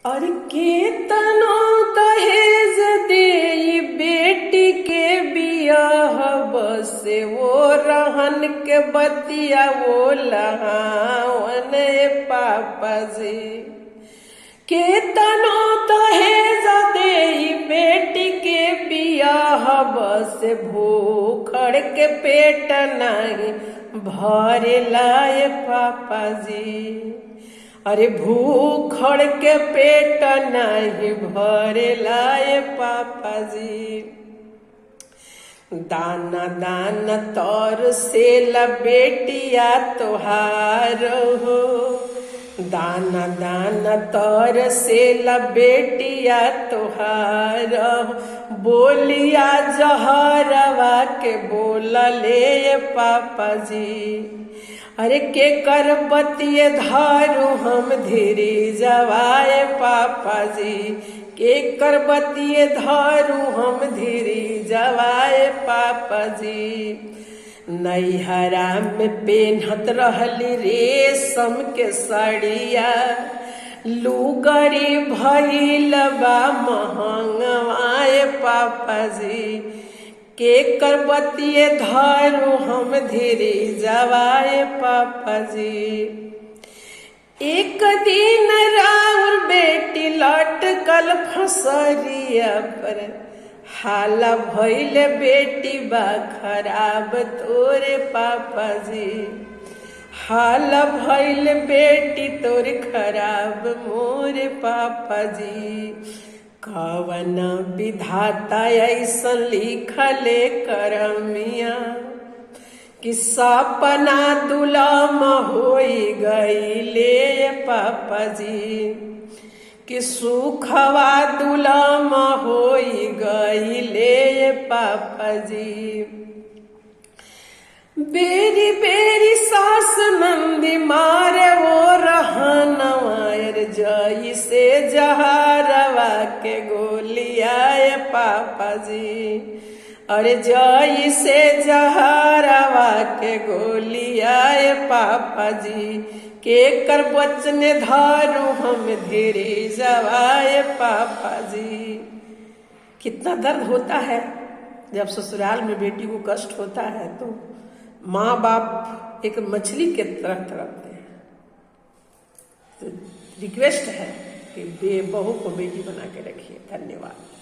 और केतनो दहेज देई बेटी के बियाह बसे वो रहन के बतिया वो लहावन पापा जी। केतनो दहेज देई बेटी के बियाह बसे भूखड़ के पेट नहीं भरे लाए पापा जी। अरे भूखड़ के पेट नहीं भरे लाए पापा जी। दाना दाना तौर से बेटिया तोहार हो, दाना दाना तौर से बेटिया तोहार बोलिया जहरवा के बोला ले पापा जी। अरे के कर बतिये धारू हम धीरे जवाए पापा जी। के कर बतिये धारू हम धीरे जवाए पापा जी। नैहरा में पेन्हत रहली रेशम के साड़िया लुगरी भइल बा महंगवाए पापा जी। के कर बतिये धारू हम धीरे जवाए पापा जी। एक दिन राउर बेटी लटकल फसरिया पर हाला भइल बेटी बा खराब तोरे पापा जी। हाला भइल बेटी तोरे खराब मोरे पापा जी। कवन विधाता ऐसन लिखले करमिया कि सपना दुलाम होई गईले पापा जी। कि सुखवा दुलाम होई गईले पापा जी। बेरी बेरी सास नंदी मारे वो रहनवायर जई से जहरवा के गोलियाए पापा जी। अरे जई से जहरवा के गोलियाए पापा जी। के कर बचन धारू हम धीरे जवाए पापा जी। कितना दर्द होता है जब ससुराल में बेटी को कष्ट होता है तो माँ बाप एक मछली के तरह तड़पते हैं। तो रिक्वेस्ट है कि बहू को बेटी बना के रखिए। धन्यवाद।